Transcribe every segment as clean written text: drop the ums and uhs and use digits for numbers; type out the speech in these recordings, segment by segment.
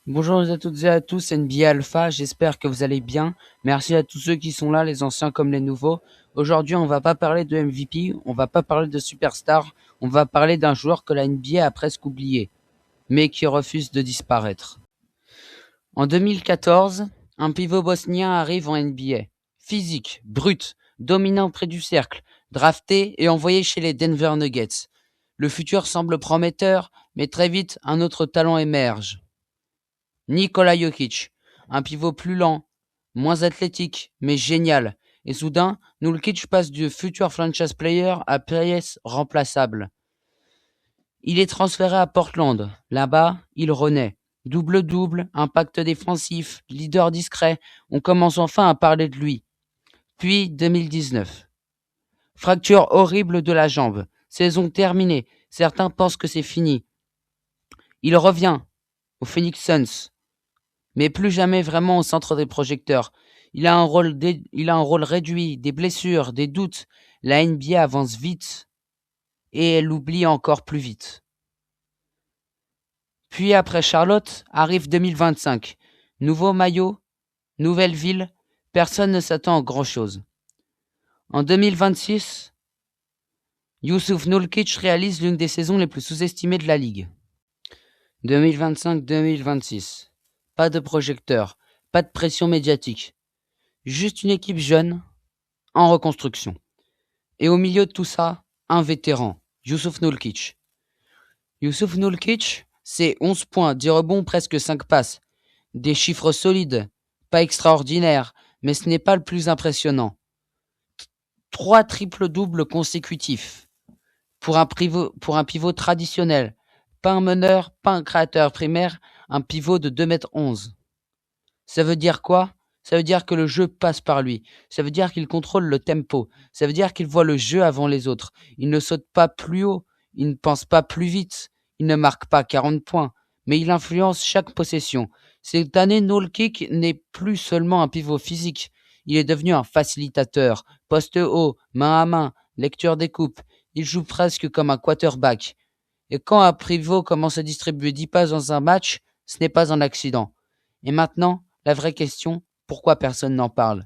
Bonjour à toutes et à tous, NBA Alpha, j'espère que vous allez bien. Merci à tous ceux qui sont là, les anciens comme les nouveaux. Aujourd'hui, on va pas parler de MVP, on va pas parler de superstar, on va parler d'un joueur que la NBA a presque oublié, mais qui refuse de disparaître. En 2014, un pivot bosnien arrive en NBA. Physique, brut, dominant près du cercle, drafté et envoyé chez les Denver Nuggets. Le futur semble prometteur, mais très vite, un autre talent émerge. Nikola Jokic, un pivot plus lent, moins athlétique, mais génial. Et soudain, Nurkic passe du futur franchise player à pièce remplaçable. Il est transféré à Portland. Là-bas, il renaît. Double-double, impact défensif, leader discret. On commence enfin à parler de lui. Puis 2019. Fracture horrible de la jambe. Saison terminée. Certains pensent que c'est fini. Il revient aux Phoenix Suns, mais plus jamais vraiment au centre des projecteurs. Il a un rôle réduit, des blessures, des doutes. La NBA avance vite et elle l'oublie encore plus vite. Puis après Charlotte, arrive 2025. Nouveau maillot, nouvelle ville, personne ne s'attend à grand-chose. En 2026, Yusuf Nurkic réalise l'une des saisons les plus sous-estimées de la ligue. 2025-2026. Pas de projecteur, pas de pression médiatique. Juste une équipe jeune, en reconstruction. Et au milieu de tout ça, un vétéran, Yusuf Nurkic. Yusuf Nurkic, c'est 11 points, 10 rebonds, presque 5 passes. Des chiffres solides, pas extraordinaires, mais ce n'est pas le plus impressionnant. 3 triples-doubles consécutifs. Pour un pivot traditionnel. Pas un meneur, pas un créateur primaire, un pivot de 2,11 m. Ça veut dire quoi? Ça veut dire que le jeu passe par lui. Ça veut dire qu'il contrôle le tempo. Ça veut dire qu'il voit le jeu avant les autres. Il ne saute pas plus haut. Il ne pense pas plus vite. Il ne marque pas 40 points. Mais il influence chaque possession. Cette année, Nurkic n'est plus seulement un pivot physique. Il est devenu un facilitateur. Poste haut, main à main, lecture des coupes. Il joue presque comme un quarterback. Et quand un pivot commence à distribuer 10 passes dans un match, ce n'est pas un accident. Et maintenant, la vraie question, pourquoi personne n'en parle?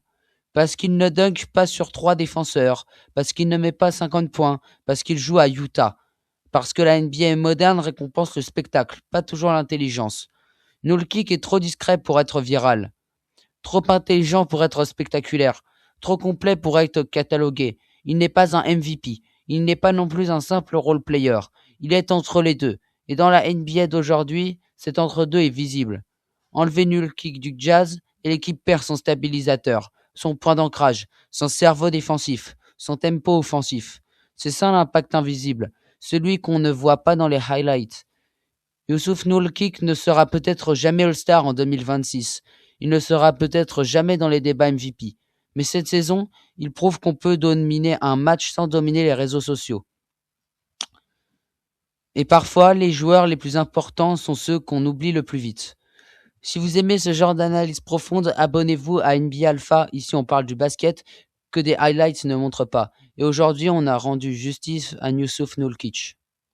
Parce qu'il ne dunk pas sur 3 défenseurs, parce qu'il ne met pas 50 points, parce qu'il joue à Utah. Parce que la NBA moderne récompense le spectacle, pas toujours l'intelligence. Nurkic est trop discret pour être viral, trop intelligent pour être spectaculaire, trop complet pour être catalogué. Il n'est pas un MVP, il n'est pas non plus un simple role player. Il est entre les deux. Et dans la NBA d'aujourd'hui, cet entre-deux est visible. Enlevez Nurkic du Jazz et l'équipe perd son stabilisateur, son point d'ancrage, son cerveau défensif, son tempo offensif. C'est ça l'impact invisible, celui qu'on ne voit pas dans les highlights. Yusuf Nurkic ne sera peut-être jamais All-Star en 2026. Il ne sera peut-être jamais dans les débats MVP. Mais cette saison, il prouve qu'on peut dominer un match sans dominer les réseaux sociaux. Et parfois, les joueurs les plus importants sont ceux qu'on oublie le plus vite. Si vous aimez ce genre d'analyse profonde, abonnez-vous à NBA Alpha. Ici, on parle du basket que des highlights ne montrent pas. Et aujourd'hui, on a rendu justice à Yusuf Nurkic.